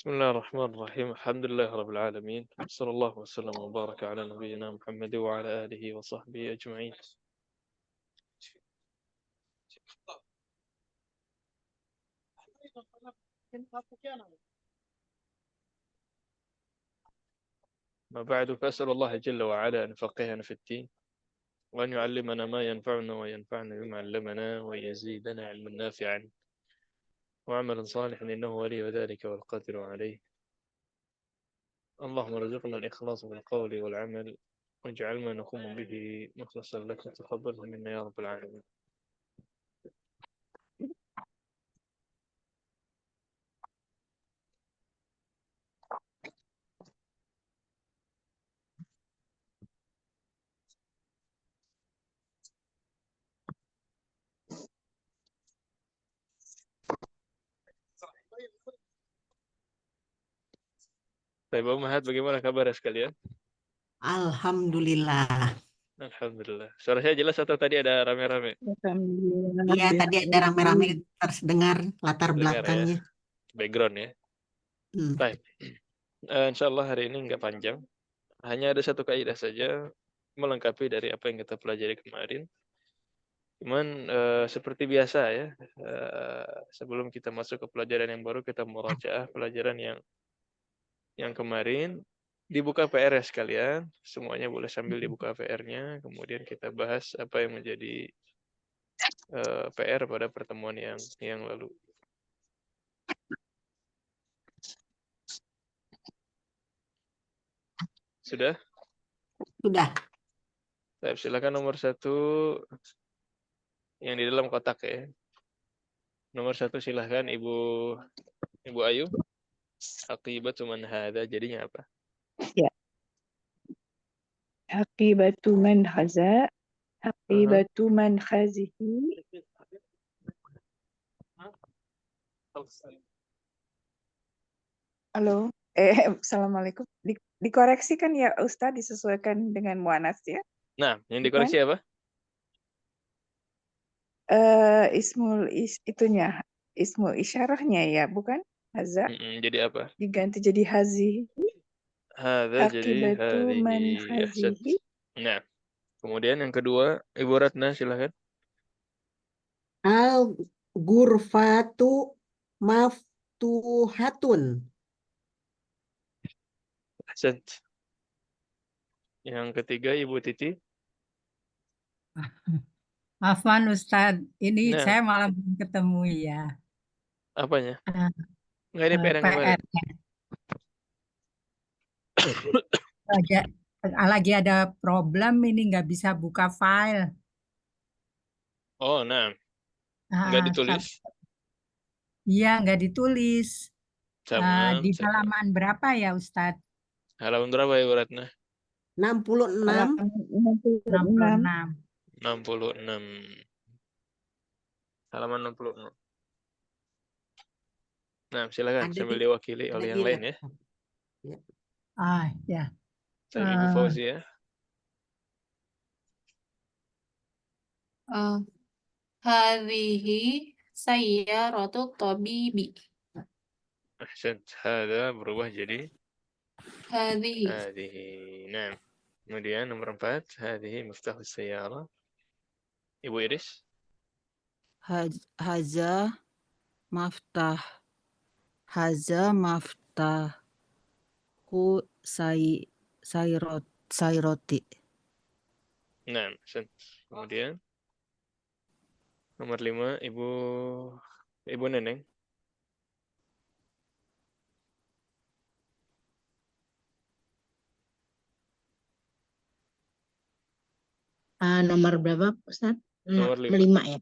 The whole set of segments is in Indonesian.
بسم الله الرحمن الرحيم الحمد لله رب العالمين صلى الله وسلم وبارك على نبينا محمد وعلى آله وصحبه أجمعين. ما بعد فأسأل الله جل وعلا أن يفقهنا في الدين وأن يعلمنا ما ينفعنا وينفعنا بما علمنا ويزيدنا علما نافعا وعملا صالحا إنه ولي ذلك والقادر عليه. اللهم ارزقنا الإخلاص في القول والعمل واجعل ما نقوم به مخلصا لك تقبله منا يا رب العالمين. Baik, Ummahat, bagaimana kabar sekalian? Alhamdulillah. Alhamdulillah. Suara saya jelas atau tadi ada rame-rame? Iya, tadi ada rame-rame terdengar latar Dengar ya, belakangnya. background ya. Baik. Insya Allah hari ini nggak panjang. Hanya ada satu kaidah saja melengkapi dari apa yang kita pelajari kemarin. Cuman seperti biasa ya, sebelum kita masuk ke pelajaran yang baru, kita murajaah pelajaran yang kemarin. Dibuka PR ya sekalian, semuanya boleh sambil dibuka PR-nya, kemudian kita bahas apa yang menjadi PR pada pertemuan yang lalu. Sudah? Sudah. Baik, silakan nomor 1 yang di dalam kotak ya. Nomor 1 silahkan Ibu Ayu. Aqibatu man hadza jadinya apa? Ya. Aqibatu man haza, aqibatu man khazihi. Halo. Assalamualaikum. Dikoreksi kan ya Ustadz, disesuaikan dengan muannas ya? Nah, yang dikoreksi apa? Ismul isyarahnya ya, bukan? Haza. Jadi apa? Diganti jadi hazihi. Hadza jadi Aqibatu man hadhihi. hazihi. Nah, kemudian yang kedua, Ibu Ratna silahkan. Al ghurfatu maftuhatun. Ahsant. Yang ketiga, Ibu Titi. Afwan Ustadz, ini Nah, saya malah belum ketemu ya. apanya? Enggak, ini PR yang kemarin. Lagi ada problem ini nggak bisa buka file. Oh, nah. Enggak ditulis? Iya, nggak ditulis. Sama. Di halaman berapa ya Ustadz? Halaman berapa Ibu Ratna? 66. 66. 66. Halaman 66. Nah, silakan sambil diwakili oleh yang lain ya. Ya. Dari Ibu Fauzi ya. Hadhihi sayyaratu tabibi. Ahsant. Hada berubah jadi hadhihi. Nah, kemudian nomor 4, hadhihi miftahus sayyara. Ibu Iris. Haza maftahku sayroti. Nah, ahsant. Kemudian nomor 5, Ibu Neneng. Nomor berapa Ustaz? Nomor 5 ya.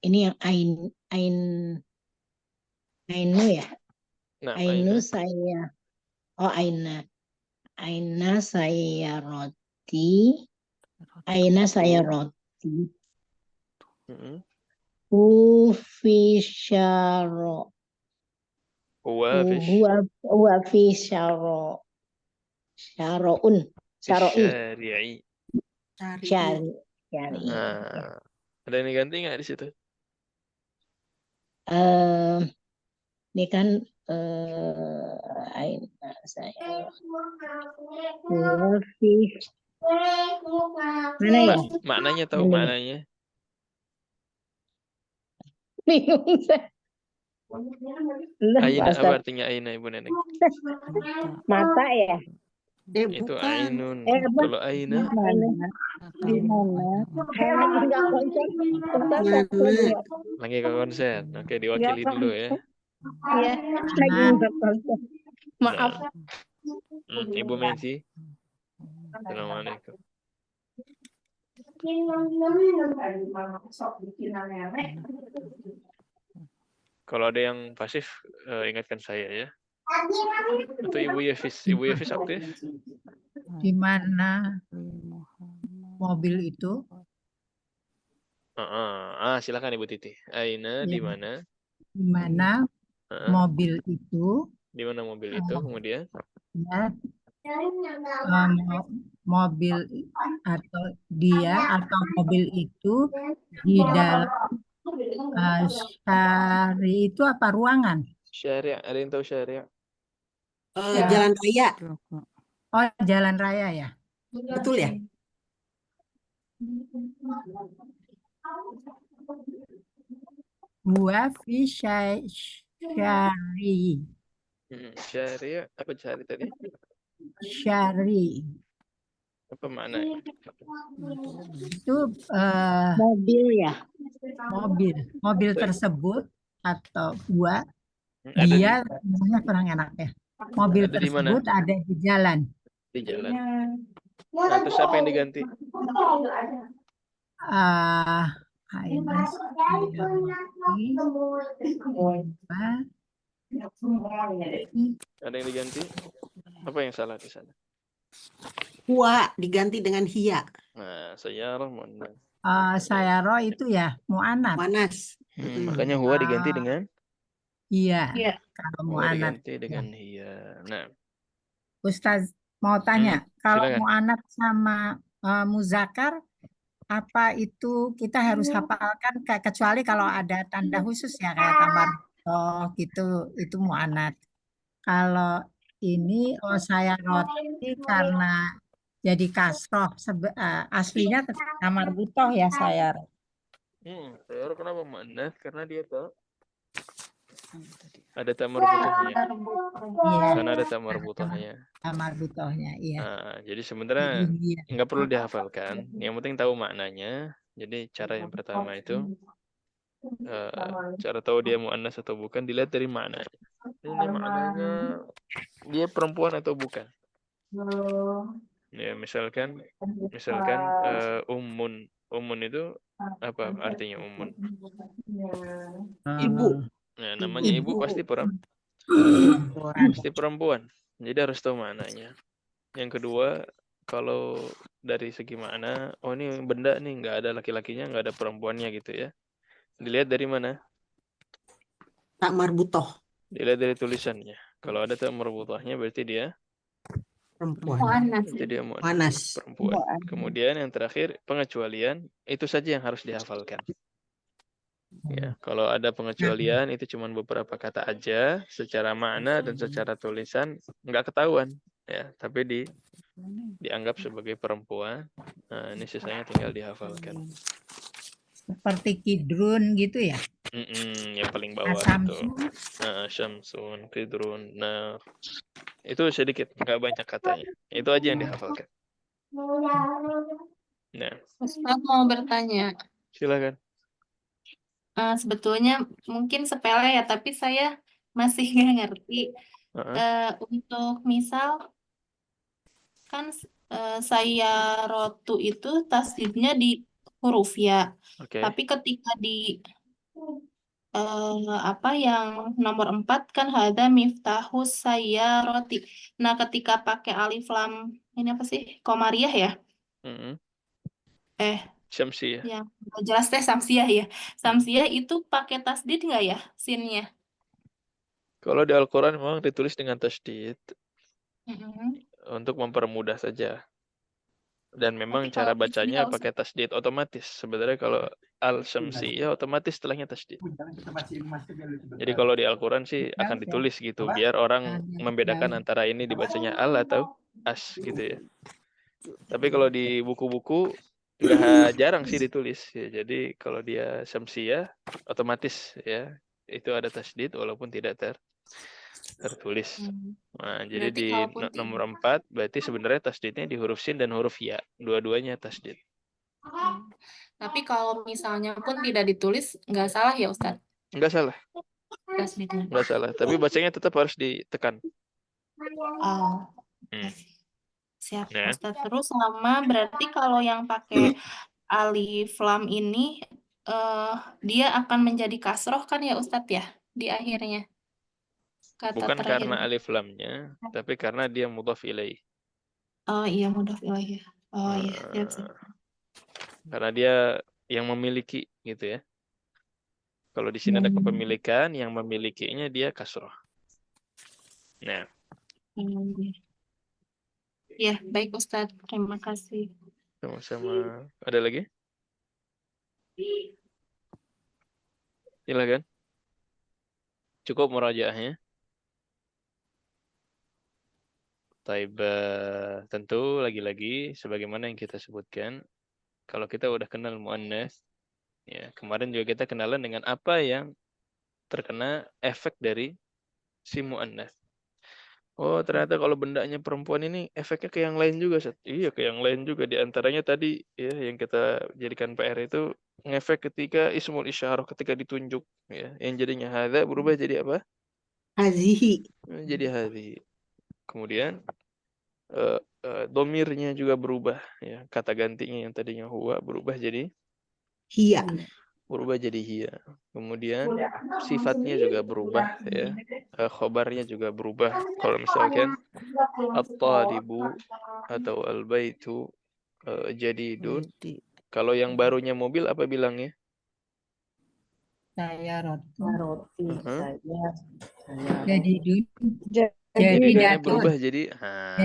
Ini yang ainu ya. Nah, ainu saya. Aina saya roti. Aina saya roti. Ufisharo. Huwa fi syaro. Syara'i. Syari'i. Syari. Ada yang diganti nggak di situ? Eh, ini kan aina saya fi mana ya? Maknanya tahu Ini. maknanya? Bingung saya. Lah, Aina Pak apa Ustadz. artinya aina Ibu Neneng? Mata ya? Itu Bukan. ainun. Apa? Kalau aina Aina. Di mana? Saya lagi nggak konsen. Ustadz Mana? fokus ya. lagi ke konsen. Oke, Ya, diwakili Pak. dulu ya. Iya, lagi Nah, nggak konsen. Maaf. Nah, Ibu Mensi. Assalamualaikum. Kalau ada yang pasif, ingatkan saya ya. Atau Ibu Yefis. Ibu Yefis aktif? di mana mobil itu? Silakan Ibu Titi. Aina di Ya, mana? di mana mobil itu? Di mana mobil itu? Kemudian Ya, mobil atau dia atau mobil itu di dalam syari itu apa ruangan? syariah. Ada yang tahu syariah? Jalan raya. Oh, jalan raya ya. Betul ya? Huwa fi syari. Syariah apa syari tadi? Syari. Apa maknanya? Itu Mobil ya? mobil tersebut atau huwa Ada dia namanya kurang enak ya. Mobil Ada di mana? tersebut ada di jalan. Di jalan. Nah, terus apa yang diganti? Aina Ada yang diganti? Apa yang salah di sana? Huwa diganti dengan hiya. Nah, sayyarah muannas. sayaro itu ya mu'anat. Manas. Makanya huwa diganti dengan Iya. Iya. Kalau huwa mu'anat. diganti dengan hiya. Nah, Ustaz mau tanya, kalau silakan. mu'anat sama muzakkar apa itu kita harus hafalkan kecuali kalau ada tanda khusus ya kayak tambar gitu itu mu'anat. Kalau ini saya roti karena jadi kasroh aslinya tamar butoh ya saya. Sayyarah kenapa muannas? Karena dia tuh ada tamar butuhnya. Iya. Karena ada tamar butuhnya. Tamar butohnya, iya. Jadi sebenarnya Iya. nggak perlu dihafalkan. Yang penting tahu maknanya. Jadi cara yang pertama itu cara tahu dia muannas atau bukan dilihat dari maknanya. Ini maknanya dia perempuan atau bukan? Ya, misalkan ummun itu apa artinya ummun? Ibu. Nah, namanya ibu pasti perempuan. Jadi harus tahu maknanya. Yang kedua, kalau dari segi makna, oh ini benda nih nggak ada laki-lakinya, nggak ada perempuannya gitu ya. Dilihat dari mana? Tak marbutoh. Dilihat dari tulisannya. Kalau ada tak marbutohnya berarti dia Perempuan. Mu'annas. berarti dia Mu'annas. perempuan. Kemudian yang terakhir pengecualian itu saja yang harus dihafalkan. Ya, kalau ada pengecualian itu cuma beberapa kata aja, secara makna dan secara tulisan nggak ketahuan, ya. Tapi dianggap sebagai perempuan. Nah, ini sisanya tinggal dihafalkan. Seperti kidrun gitu ya. Yang paling bawah itu. Syamsun, kidrun. Nah, itu sedikit, nggak banyak katanya. Itu aja yang dihafalkan. Nah, Ustaz mau bertanya. silakan. Sebetulnya mungkin sepele ya, tapi saya masih nggak ngerti. Untuk misal kan saya rotu itu tasdidnya di huruf ya. Oke. Tapi ketika di yang nomor 4 kan ada miftahus saya roti. Nah, ketika pakai alif lam ini apa sih? Komariah ya? Syamsiyah. Yang nggak jelas teh samsiah ya. Samsiah itu pakai tasdid nggak ya sinnya? Kalau di Al-Quran memang ditulis dengan tasydid Mm-mm. untuk mempermudah saja. Dan memang Tapi cara kalau di sini bacanya nggak usah. pakai tasdid otomatis. Sebenarnya kalau al-syamsiyah otomatis setelahnya tasdid. Jadi kalau di Al-Quran sih akan Jauh ya. ditulis gitu, biar orang membedakan Jauh. antara ini dibacanya al atau as gitu ya. Tapi kalau di buku-buku nggak jarang sih ditulis. Ya, jadi kalau dia syamsiyah otomatis ya itu ada tasdid walaupun tidak tertulis. Nah, jadi Berarti di kalaupun nomor 4 berarti sebenarnya tasdidnya di huruf sin dan huruf ya. Dua-duanya tasdid. Tapi kalau misalnya pun tidak ditulis, nggak salah ya Ustadz? Nggak salah, Tasdidnya. nggak salah. Tapi bacanya tetap harus ditekan. Oh, Hmm. siap Nah, Ustadz. Terus sama berarti kalau yang pakai alif lam ini dia akan menjadi kasroh kan ya Ustadz ya di akhirnya kata bukan terakhir. karena alif lamnya, tapi karena dia mudhaf ilaih. Oh iya mudhaf ilaih. Oh iya siap. Karena dia yang memiliki gitu ya. Kalau di sini ada kepemilikan, yang memilikinya dia kasroh. Nah, ya baik Ustadz, terima kasih. sama-sama. Ada lagi? Silakan. Cukup murajaahnya. Taib, tentu lagi-lagi sebagaimana yang kita sebutkan, kalau kita udah kenal muannats, ya kemarin juga kita kenalan dengan apa yang terkena efek dari si muannats. Oh, ternyata kalau bendanya perempuan ini efeknya ke yang lain juga, Ustaz. Iya, ke yang lain juga. Di antaranya tadi ya yang kita jadikan PR itu ngefek ketika ismul isyarah ketika ditunjuk ya. Yang jadinya hadza berubah jadi apa? Hazihi. Jadi hadhi. Kemudian domirnya juga berubah ya. Kata gantinya yang tadinya huwa berubah jadi Hiya. berubah jadi hiya. Kemudian sifatnya juga berubah ya. Khobarnya juga berubah. Kalau misalkan at-talibu atau al-baitu jadidun. Kalau yang barunya mobil apa bilangnya? Saya roti. Roti saya Jadidun. Jadinya Jadidatun. berubah jadi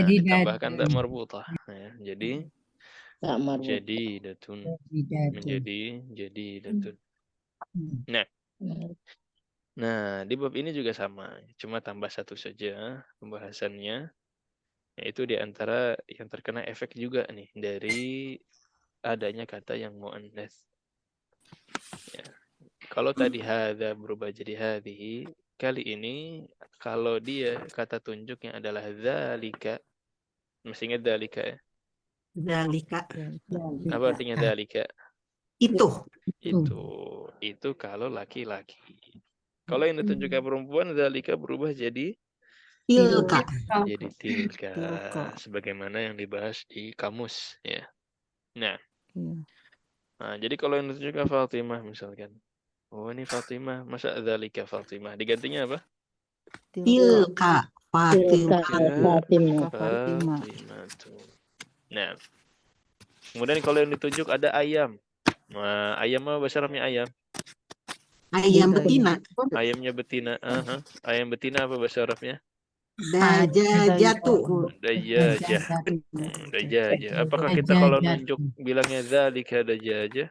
ditambahkan tak Jadidatun. marbutah ya. Jadi tak marbuta. jadidatun Jadidatun. menjadi jadidatun. Hmm. Nah, di bab ini juga sama, cuma tambah satu saja pembahasannya, yaitu di antara yang terkena efek juga nih dari adanya kata yang muannats. Ya. Kalau tadi hadza berubah jadi hadhihi, kali ini kalau dia kata tunjuknya adalah dzalika, mesti ingat dzalika ya. Dzalika. Apa artinya dzalika? Itu. Itu kalau laki-laki. Kalau yang ditunjukkan perempuan, dzalika berubah jadi Tilka. jadi tilka, sebagaimana yang dibahas di kamus ya. Nah, jadi kalau yang ditunjukkan Fatimah misalkan, oh ini Fatimah, masa dzalika Fatimah, digantinya apa? Tilka. Fatimah. Fatimah. Nah, kemudian kalau yang ditunjuk ada ayam. Nah, ayam apa bahasa Arabnya ayam? Ayam betina. Ayamnya betina. Ayam betina apa bahasa Arabnya? Dajajatu. Dajajah. Dajajah. Apakah kita kalau nunjuk bilangnya dzalika dajajah?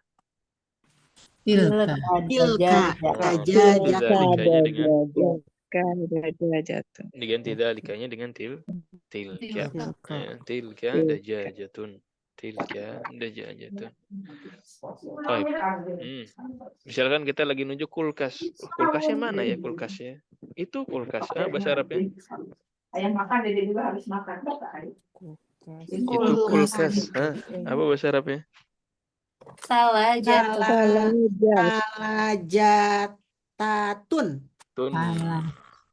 Tilka. Tilka. Dzalikanya dengan Jatuh. diganti dzalikanya dengan tilka. Tilka dajajatun. Tilka dajajatun. Baik. Misalkan kita lagi nunjuk kulkas. Kulkasnya mana ya kulkasnya? Itu kulkas. Bahasa Arabnya. Ayam makan, Dede juga harus makan. Itu kulkas. Apa bahasa Arabnya? Salajatatun.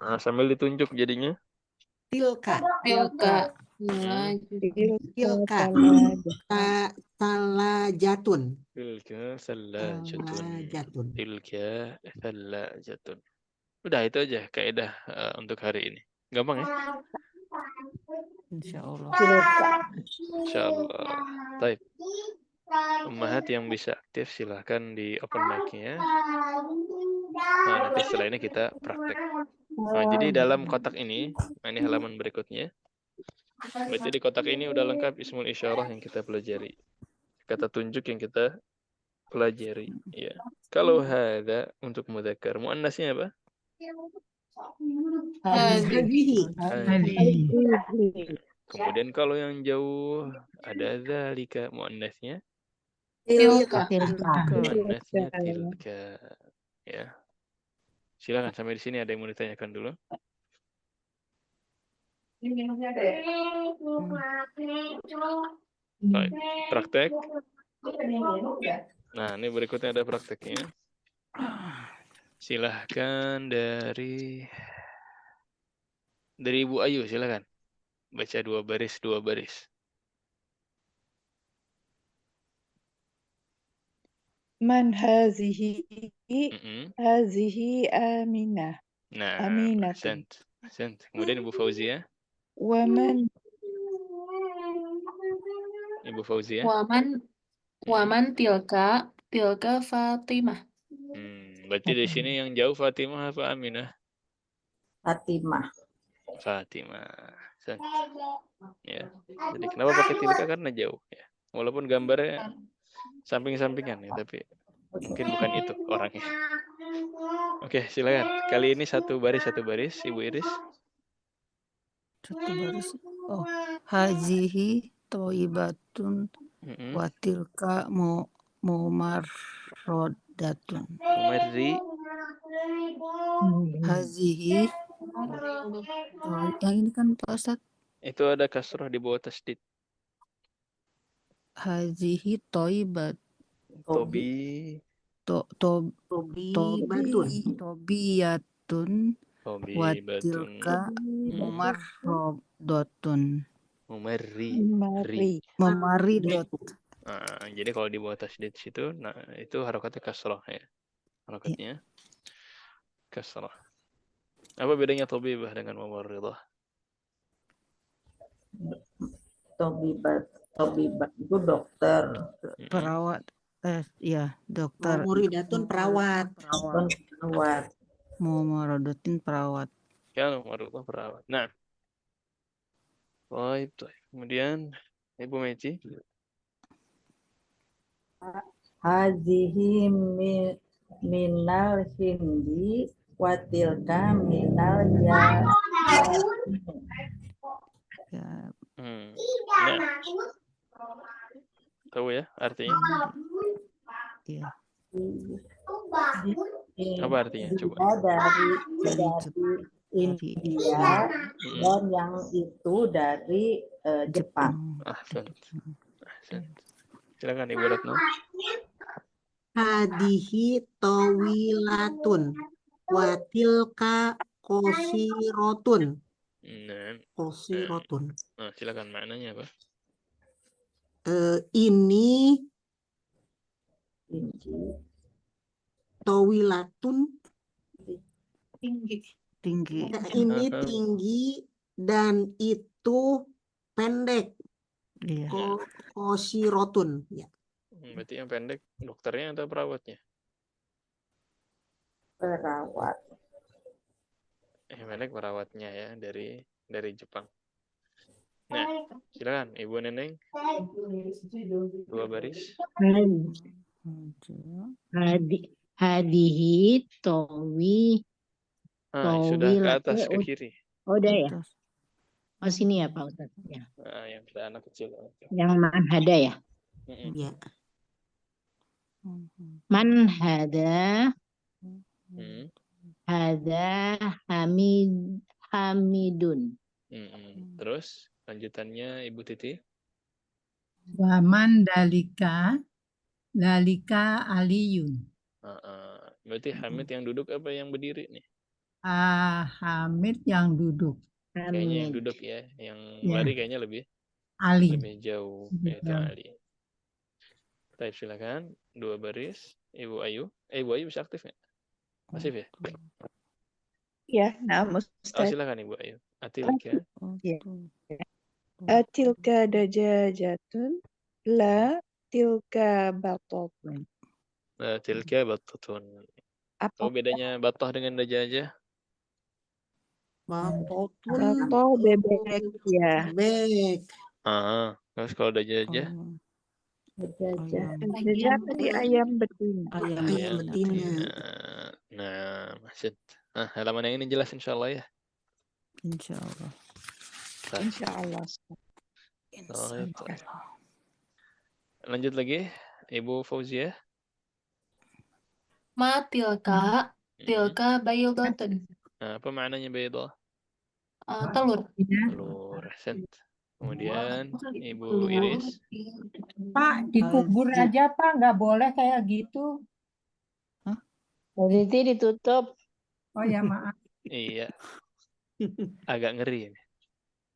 Nah, sambil ditunjuk jadinya. Tilka. Salajatun. Tilka salajatun. Tilka salajatun. Udah itu aja kaidah untuk hari ini. Gampang ya? Insyaallah. Insyaallah. Baik. Ummahat yang bisa aktif silahkan di open mic-nya. Nah, nanti setelah ini kita praktek. Nah, jadi dalam kotak ini halaman berikutnya, Berarti di kotak ini udah lengkap ismul isyarah yang kita pelajari. Kata tunjuk yang kita pelajari. Ya. Kalau hada untuk mudzakkar, muannasnya apa? Hadhihi. Hadhihi. Kemudian kalau yang jauh ada dzalika, muannasnya Tilka. muannasnya tilka. Ya. Silakan sampai di sini ada yang mau ditanyakan dulu. Baik. Praktek. Nah, ini berikutnya ada prakteknya. Silahkan dari Ibu Ayu, silahkan. Baca 2 baris, 2 baris. Man hazihi hazihi Aminah. Nah, Aminatun. ahsant. Kemudian Ibu Fauzia. Waman Ibu Fauzia. Waman tilka Fatimah. Berarti di sini yang jauh Fatimah apa Aminah? Fatimah. Fatimah. Ahsant. Ya. Jadi kenapa pakai tilka? Karena jauh ya. Walaupun gambarnya samping-sampingan ya, tapi mungkin bukan itu orangnya. Oke, silakan. Kali ini 1 baris, 1 baris, Ibu Iris. 1 baris. Oh, hazihi thayyibatun wa tilka mumarradatun. Mumarri. Hazihi. Yang ini kan Pak Ustadz. Itu ada kasrah di bawah tasdid. Hazihi thayyibat. Tobi. Tobiyatun. Wa tilka mumarradatun. Memaridot. Nah, jadi kalau di bawah tasdid situ, nah itu harokatnya kasrah ya. Harokatnya kasrah. Apa bedanya tabibah dengan mumarridah? Tobibat itu dokter. Perawat. Ya, dokter. Muridatun perawat. Mumarradatin perawat. Ya, mumarridah perawat. Nah. Baik. Kemudian Ibu Meci. Hazihi minal hindi wa tilka minal ya. Nah. Tahu ya artinya? Iya. Apa artinya? Coba. Dari India dan yang itu dari Jepang. Ahsan. Silakan Ibu Retno. Hadihi tawilatun wa tilka qosirotun. Qosirotun. Nah, silakan maknanya apa? Ini tawilatun tinggi. Ini tinggi dan itu pendek. Iya. Qosirotun. Ya. Berarti yang pendek dokternya atau perawatnya? Perawat. Yang pendek perawatnya ya dari Jepang. Nah, silakan Ibu Neneng. 2 baris. Hadihi towi. Sudah ke atas ke kiri. Oh, udah ya. Oh, sini ya Pak Ustadz. Ya. Nah, yang sudah anak kecil. Yang man hada ya. Ya. Man hada. Hada Hamidun. Terus lanjutannya Ibu Titi. Waman dalika aliyun. Berarti Hamid yang duduk apa yang berdiri nih? Hamid yang duduk. Kayaknya yang duduk ya, yang lari kayaknya lebih jauh, yaitu Ali. Baik, silakan 2 baris, Ibu Ayu. Ibu Ayu bisa aktif nggak? Pasif ya? Ya, nah Ustaz. Silakan Ibu Ayu. Atilka. Atilka dajajatun la tilka batatun. Tilka batatun. Apa bedanya batah dengan dajajah? Bapotun Bapo bebek ya. bebek. Terus kalau udah jajah, Berjajah. Ayam. Jajah tadi ayam betina. Ayam Ayam betina. betina. Nah, Masjid. Nah, halaman yang ini jelas insya Allah ya. Insya Allah. Nah, Insya Allah. Baik. Lanjut lagi, Ibu Fauzia. Ma tilka, tilka baydatun. Nah, apa maknanya baydah? Telur. Telur. Ahsant. Kemudian Ibu Iris. Pak, dikubur aja Pak, nggak boleh kayak gitu. Berarti ditutup. Oh ya maaf. Iya. Agak ngeri ini.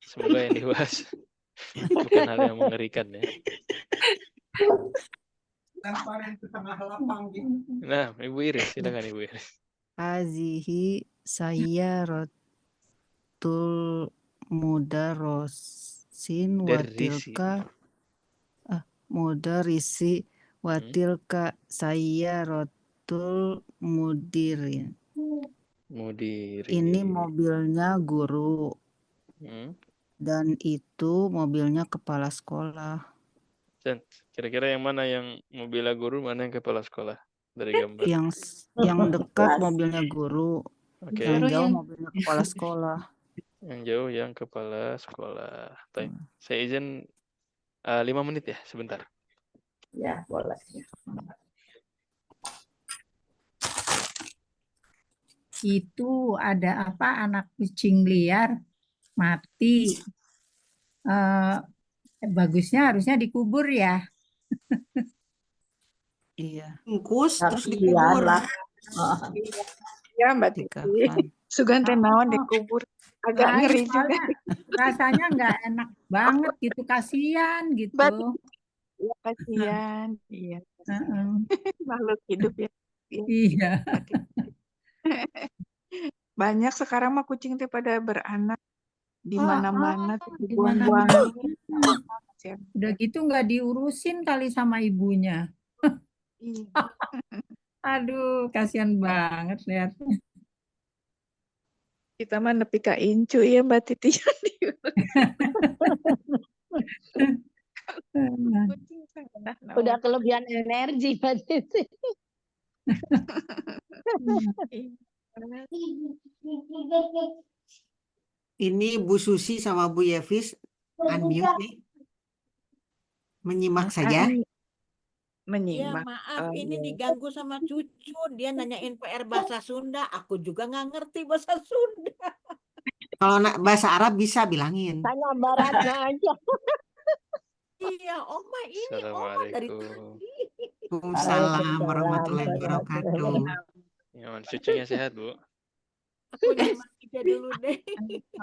Semoga yang dibahas bukan hal yang mengerikan ya. Lemparin ke tengah lapang gitu. Nah, Ibu Iris, silakan Ibu Iris. Hazihi sayyaratul mudarrosin Derrisi. mudarrisi watilka sayyaratul mudirin. Mudiri. Ini mobilnya guru dan itu mobilnya kepala sekolah. Dan kira-kira yang mana yang mobilnya guru, mana yang kepala sekolah dari gambar? Yang dekat mobilnya guru, Oke. yang jauh mobilnya kepala sekolah. Yang jauh yang kepala sekolah. Baik. Saya izin 5 menit ya, sebentar. Ya, boleh. Itu ada apa? Anak kucing liar mati. Bagusnya harusnya dikubur ya. Iya. Bungkus terus Kasihan dikubur. lah. Ya Mbak Titi. Sugan teh naon dikubur. Agak Lain ngeri juga. soalnya rasanya nggak enak banget gitu, kasihan gitu. Ya kasihan. Iya. Heeh. Makhluk hidup ya. Iya. Banyak sekarang mah kucing teh pada beranak di mana-mana tuh Di mana-mana. dibuang-buangin. Udah gitu nggak diurusin kali sama ibunya. Iya. Aduh, kasihan banget lihatnya. Kita mah nepi ka incu ya Mbak Titi. Kucing sangat Udah kelebihan energi Mbak Titi. Ini Bu Susi sama Bu Yevis unmute nih. Menyimak saja. Ya Menyimak. maaf, ini diganggu sama cucu. Dia nanyain PR bahasa Sunda. Aku juga nggak ngerti bahasa Sunda. Kalau bahasa Arab bisa bilangin. Tanya baratnya aja. Iya, Oma ini Oma dari tadi. Waalaikumsalam warahmatullahi wabarakatuh. Ya, cucunya sehat, Bu. Aku nyimak aja dulu deh.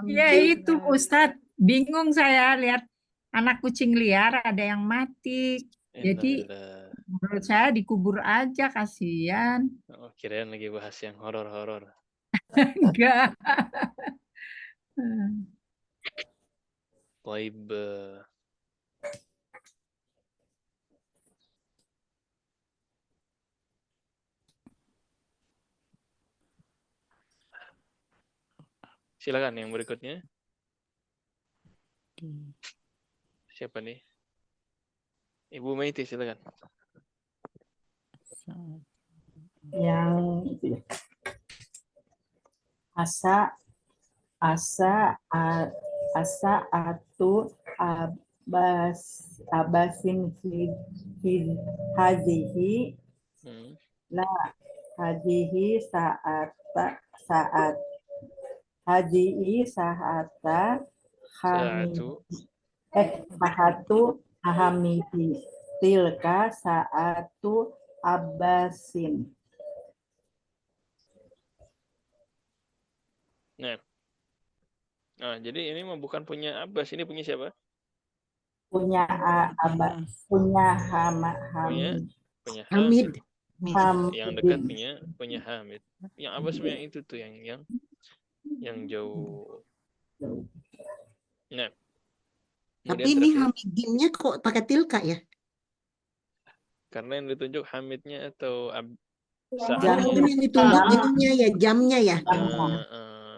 Ya itu Ustadz, bingung saya lihat anak kucing liar ada yang mati. Jadi menurut saya dikubur aja, kasihan. Oh, kirain lagi bahas yang horor-horor. Enggak. Baik. Silakan yang berikutnya. Siapa nih? Ibu Maiti, silakan. Yang abasin hazihi hazihi saata sahatu hamidi tilka saatu abbasin. Nah, jadi ini mah bukan punya Abbas, ini punya siapa? Punya Abbas, punya Hamid. Yang dekat punya Hamid. Yang Abbas yang itu tuh yang jauh. Nah. Tapi ini Hamidinnya kok pakai tilka ya? Karena yang ditunjuk Hamidnya atau Yang ditunjuk ininya ya, jamnya ya.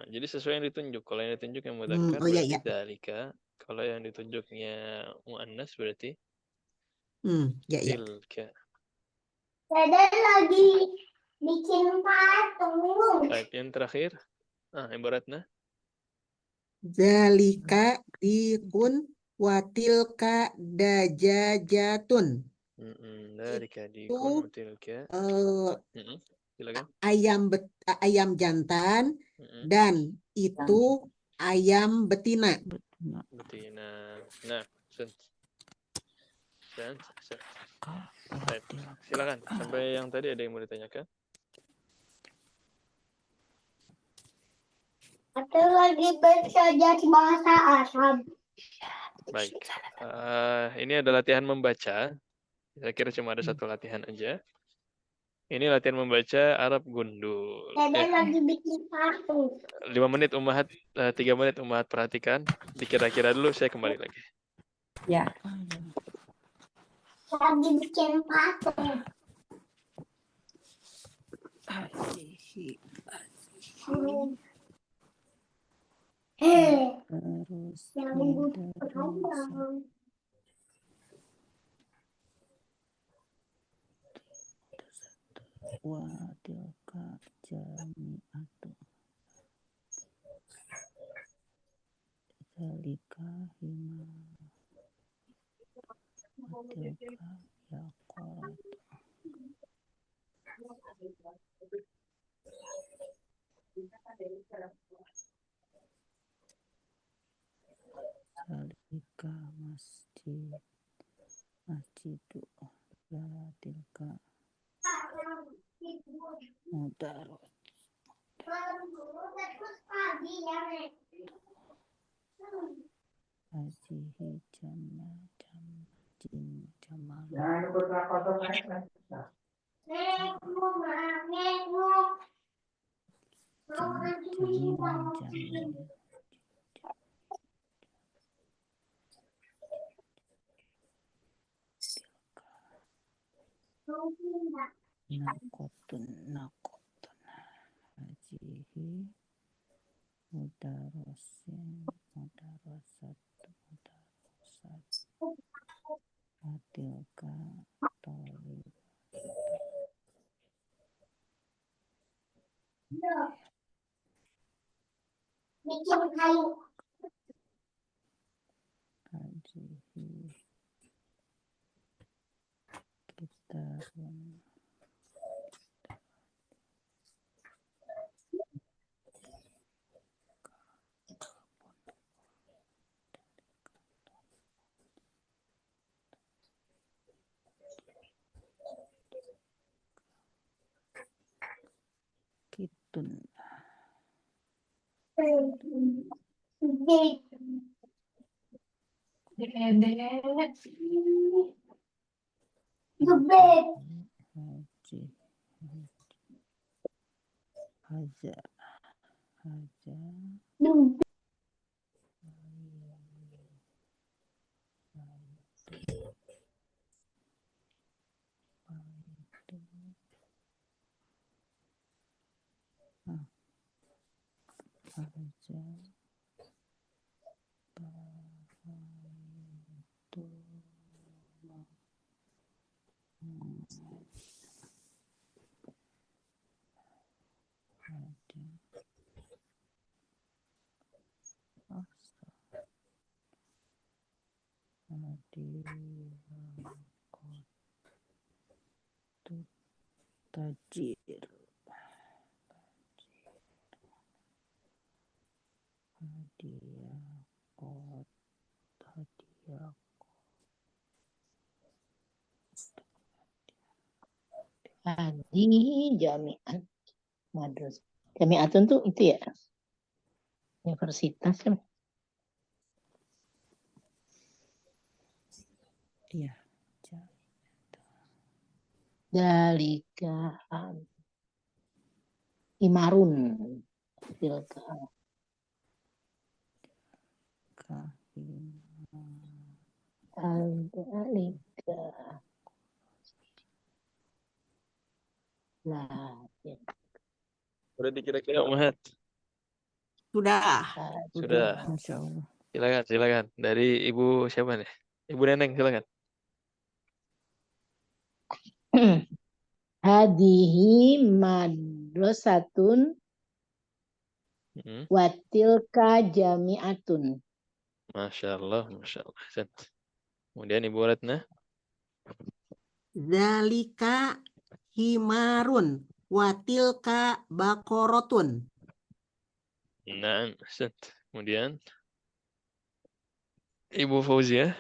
Jadi sesuai yang ditunjuk. Kalau yang ditunjuk yang mudzakkar Oh iya berarti iya. dzalika. Kalau yang ditunjuknya muannas berarti Ya ya. tilka. Dede lagi bikin patung. Baik, yang terakhir. Ibaratnya Zalika dikun watilka dajajatun. Dzalika Itu dikun tilka. Silakan. ayam jantan dan itu ayam betina. Betina. Nah, baik, silakan. Sampai yang tadi ada yang mau ditanyakan? Atau lagi belajar bahasa Arab. Baik. Ini ada latihan membaca. Saya kira cuma ada satu latihan aja. Ini latihan membaca Arab gundul. Dede lagi bikin patung. 5 menit Ummahat, 3 menit Ummahat perhatikan. Dikira-kira dulu, saya kembali lagi. Ya. Lagi bikin patung. Watilka jami'atu. Zalika hima. Watilka yaqarat. Zalika masjidu. Zatilka mudarot. Hazihi jamal. Jamil. Nakotun hazihi mudarosat atilka tolib Bikin kayu. hazihi kitabun kitun haja tajir Hadihi jami'at madrasah. Jami'atun tuh itu ya, universitas kan? Iya. Dalika Imarun. Tilka. Al-Dalika. Nah, ya. Udah dikira-kira Ummahat. Sudah. Sudah. Masya Allah. Silakan. Dari Ibu siapa nih? Ibu Neneng, silakan. Hadihi madrasatun watilka jami'atun. Masya Allah. Ahsan. Kemudian Ibu Ratna. Zalika himarun watilka bakorotun. Nah, ahsan. Kemudian Ibu Fauzia.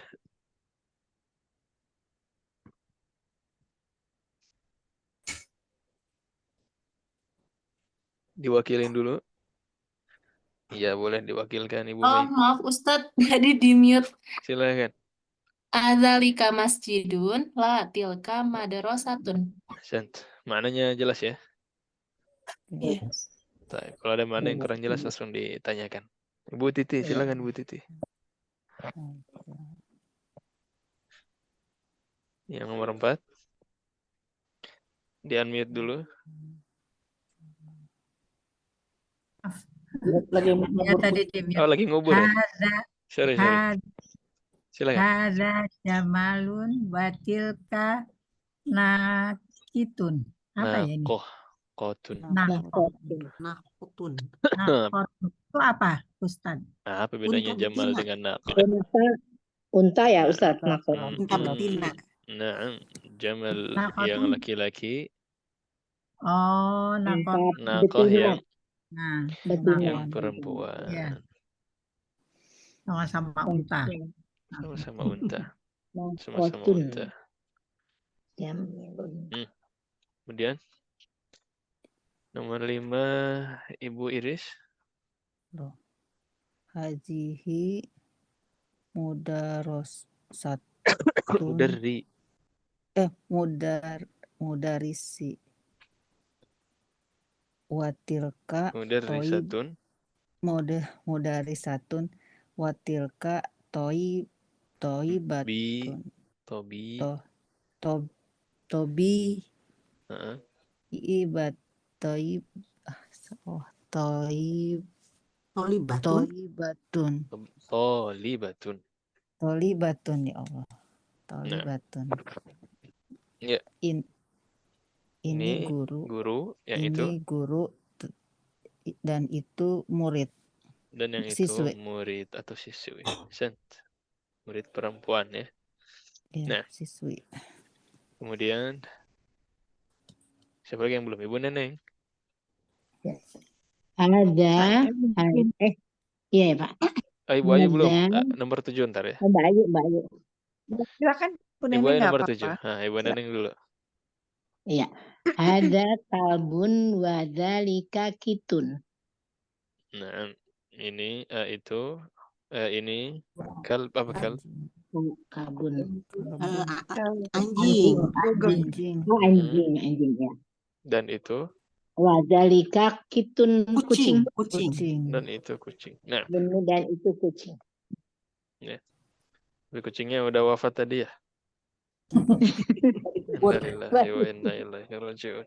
Diwakilin dulu. Iya, boleh diwakilkan Ibu Oh, Mei. maaf Ustadz, tadi di mute. Silakan. Adzalika masjidun, la tilka madrasatun. Ahsan. Maknanya jelas ya? Iya. Baik. Kalau ada mana yang kurang jelas langsung ditanyakan. Ibu Titi, silakan Bu Titi. Yang nomor 4. Di-unmute dulu. Ya tadi di-mute. Oh, lagi ngubur ya? Hadza Sorry. Silakan. hadza jamalun watilka nakitun. Apa ya ini? Kotun. Nakotun. Nakotun itu apa, Ustaz? Nah, apa bedanya Unta Jamal betina. dengan Naqah? Unta ya Ustaz, nakot. Unta betina. Nah, Jamal Nakotun. yang laki-laki, Oh, nakotun. Naqah yang Betina. perempuan. Ya. Sama-sama unta. Sama-sama unta. Nakotun. Kemudian nomor 5 Ibu Iris. Hazihi mudarosatun. Mudarisi. Watilka Mudarrisatun. mudarisatun. Watilka toibatun. Tobi ibat tolibatun ya Allah. Tolibatun. Ya. Ini guru yang ini itu guru dan itu murid. Dan yang siswi. itu murid atau siswi. Murid perempuan ya. Ya, siswi. Kemudian siapa lagi yang belum? Ibu Neneng. Ada. Iya Pak. Ibu Ayu belum. Nomor 7 ntar ya. Mbak Ayu. Silakan Bu Ibu Ayu Neneng nggak nomor apa-apa. 7. Nah, Ibu Neneng dulu. Iya. Ada talbun wadzalika kitun. Nah, ini itu ini apa kal? Kabun. Anjing. Anjing ya. Dan itu wadzalika kitun kucing. Dan itu kucing. Nah, dan itu kucing. Ya. Tapi kucingnya udah wafat tadi ya. Innalillahi wa inna ilaihi raji'un.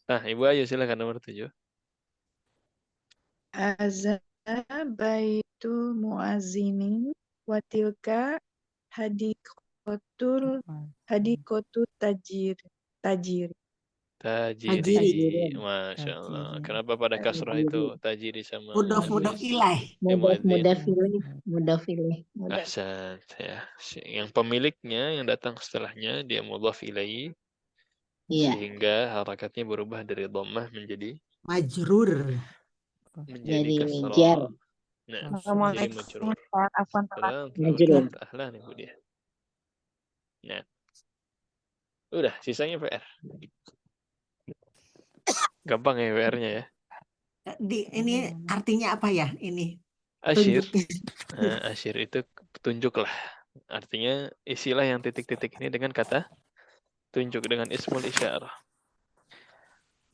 Nah, Ibu Ayu silakan nomor 7. Azza baitu muazzinin watilka hadikotu tajiri. Tajiri. Masya Allah. Kenapa pada kasrah itu tajiri sama Mudaf ilaih. Mudaf ilaih. Ahsan ya. Yang pemiliknya yang datang setelahnya dia mudhaf ilaih. Sehingga harakatnya berubah dari dhammah menjadi majrur. Menjadi kasrah. jar. Nah, jadi majrur. Majrur. Ahlan Ibu dia. Nah. Udah, sisanya PR. Gampang ya PR-nya ya. Ini artinya apa ya ini? Asyir. Asyir itu petunjuk lah. Artinya isilah yang titik-titik ini dengan kata tunjuk dengan ismul isyarah.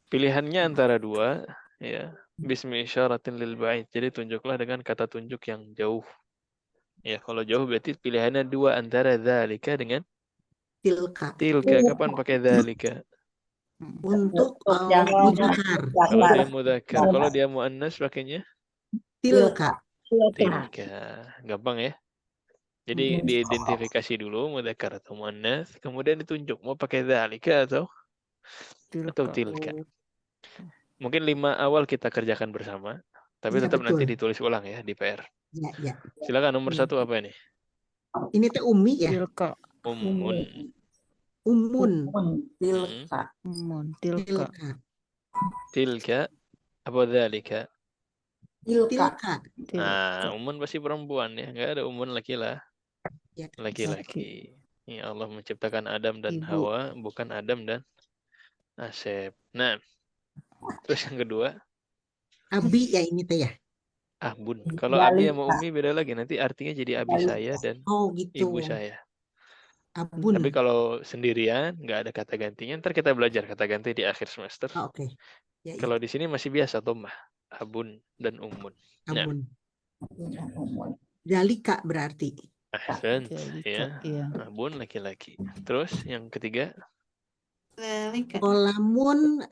Pilihannya antara dua ya. Bismi isyaratin lil ba'id. Jadi tunjuklah dengan kata tunjuk yang jauh. Ya, kalau jauh berarti pilihannya dua antara dzalika dengan tilka. Kapan pakai dzalika? Untuk mudzakkar. Kalau dia mudzakkar, kalau dia muannas pakainya tilka. tilka. Gampang ya. Jadi diidentifikasi dulu mudzakkar atau muannas, kemudian ditunjuk mau pakai dzalika atau tilka. Mungkin 5 awal kita kerjakan bersama, tapi Iya, tetap nanti betul. ditulis ulang ya di PR. Ya. Silakan nomor 1 apa ini? Ini teh umi ya. Tilka. Ummun. Tilka. Tilka. Tilka apa dzalika? Tilka. Nah, ummun pasti perempuan ya, nggak ada ummun Ya. laki-laki. Ya Allah menciptakan Adam dan Ibu. Hawa, bukan Adam dan Asep. Nah, terus yang kedua, Abi ya ini teh ya. Abun. Kalau Abi sama Umi beda lagi, nanti artinya jadi Abi saya dan Oh gitu. Ibu saya. Abun. Tapi kalau sendirian, nggak ada kata gantinya, ntar kita belajar kata ganti di akhir semester. Oh, oke. Ya, Kalau di sini masih biasa dhammah, Abun dan Ummun. Nah, Abun. Zalika berarti. ahsan, Zalika, ya. iya. Abun laki-laki. Terus yang ketiga, Kolamun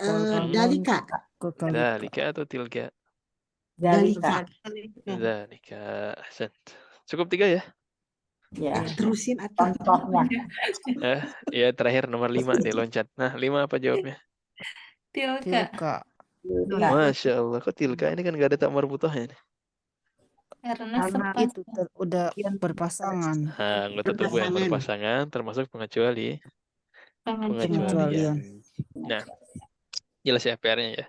dalika. dzalika atau tilka? Dalika. Dzalika, ahsan. Cukup 3 ya? Terusin atau Ya terakhir nomor 5 deh loncat. Nah, 5 apa jawabnya? Tilka. Masya Allah, kok tilka ini kan gak ada tak marbutahnya nih. Karena Itu udah berpasangan. Nah, anggota tubuh yang berpasangan termasuk pengecualian. Nah, jelas ya PR-nya ya.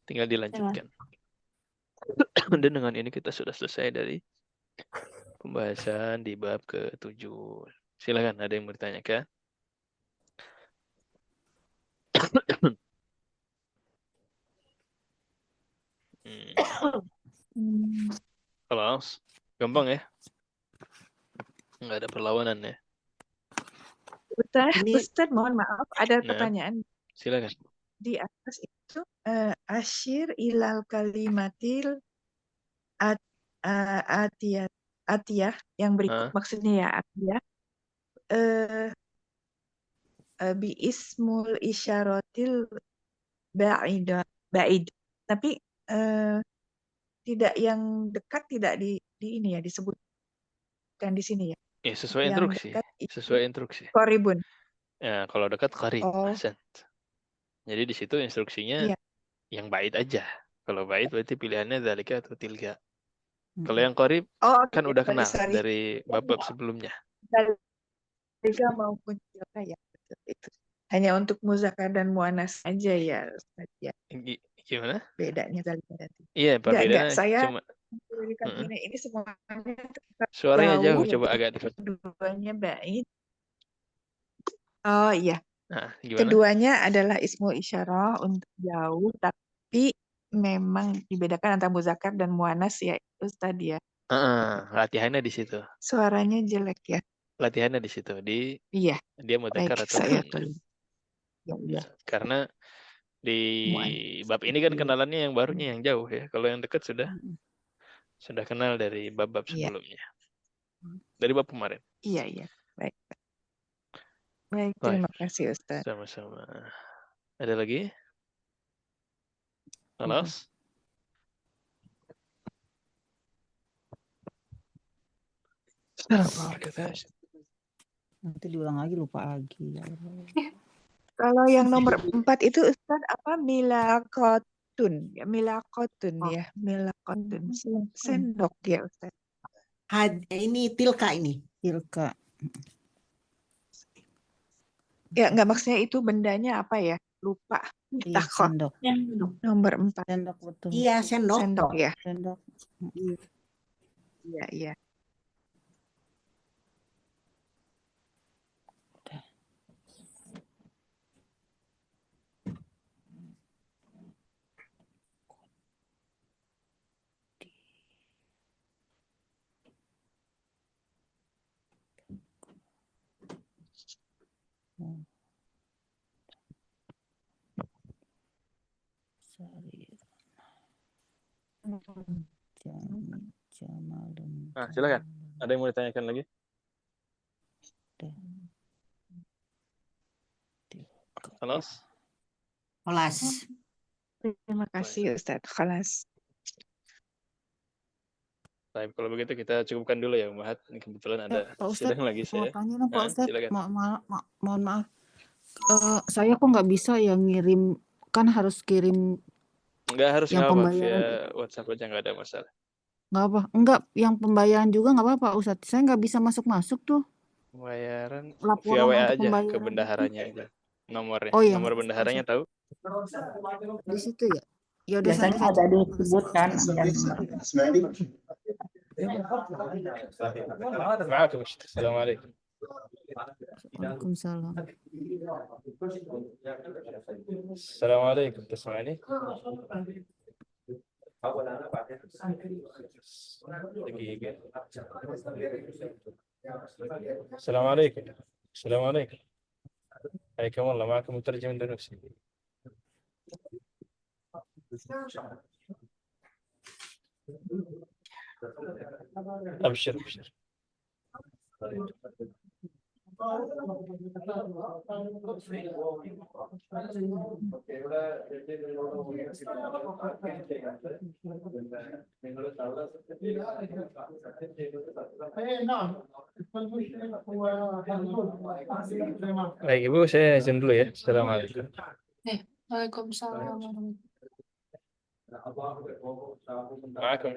Tinggal dilanjutkan. Dan dengan ini kita sudah selesai dari pembahasan di bab ke-7. Silakan, ada yang mau ditanyakan? Kelas, gampang ya? Nggak ada perlawanan ya? Ustaz, mohon maaf, ada pertanyaan. Silakan. Di atas itu asyir ilal kalimatil atiyah yang berikut, maksudnya ya atiyah bi ismul isyaratil ba'id. Tapi tidak yang dekat, tidak di ini ya disebutkan di sini ya. Sesuai Yang instruksi. dekat Sesuai instruksi. Qoribun. Ya, kalau dekat qarib. Oh. Jadi di situ instruksinya yang bait aja. Kalau bait berarti pilihannya dzalika atau tilka. Kalau yang qarib kan udah kenal dari bab-bab sebelumnya. Dzalika maupun tilka ya. Itu. Hanya untuk muzakkar dan muannas aja ya Ustaz ya. Gimana? Bedanya dzalika dan tilka. Iya, perbedaannya saya cuma ini semuanya suaranya jauh, coba agak dekat. Keduanya bait. Oh iya. Nah, gimana? Keduanya adalah ismul isyarah untuk jauh, tapi memang dibedakan antara muzakkar dan muannas ya Ustaz ya. Latihannya di situ. Suaranya jelek ya. Latihannya di situ. Dia muzakkar atau muannas. Ya. Karena di bab ini kan kenalannya yang barunya yang jauh ya. Kalau yang dekat sudah kenal dari bab-bab sebelumnya. Dari bab kemarin. Iya. Baik, terima kasih Ustaz. Sama-sama. Ada lagi? Kelas? Nanti diulang lagi, lupa lagi. Kalau yang nomor 4 itu Ustaz apa? Milakotun ya, milakotun. Sendok ya Ustaz. Ini tilka ini. Tilka. Ya, enggak, maksudnya itu bendanya apa ya? Lupa. Iya, sendok. Nomor 4. Sendok betul. Iya, sendok. Sendok ya. Sendok. Iya. Nah, silakan. Ada yang mau ditanyakan lagi? Kelas? Kelas. Terima kasih Ustaz. Kelas. Baik, kalau begitu kita cukupkan dulu ya, Ummahat. Ini kebetulan ada Pak Ustadz, sidang lagi mau saya. tanya dong Pak Ustadz, Silakan. mohon maaf. Saya kok nggak bisa ya ngirim, kan harus kirim Nggak harus, yang nggak apa, pembayaran. via WhatsApp aja nggak ada masalah. Nggak apa, enggak, yang pembayaran juga nggak apa-apa Ustadz. Saya nggak bisa masuk tuh Pembayaran via laporan WA untuk aja ke pembayaran itu. bendaharanya aja. Nomornya, Oh iya, nomor bendaharanya tahu? di situ ya. Ya udah Biasanya saya ada cek. disebutkan. معكم السلام عليكم. Waalaikumsalam. السلام عليكم، تسمعني؟ دقيقة. السلام عليكم. السلام عليكم. حياكم الله، معكم مترجم اندونيسي. أبشر أبشر. Baik Ibu, saya izin dulu ya. Assalamualaikum. Waalaikumsalam warahmatullahi wabarakatuh. معكم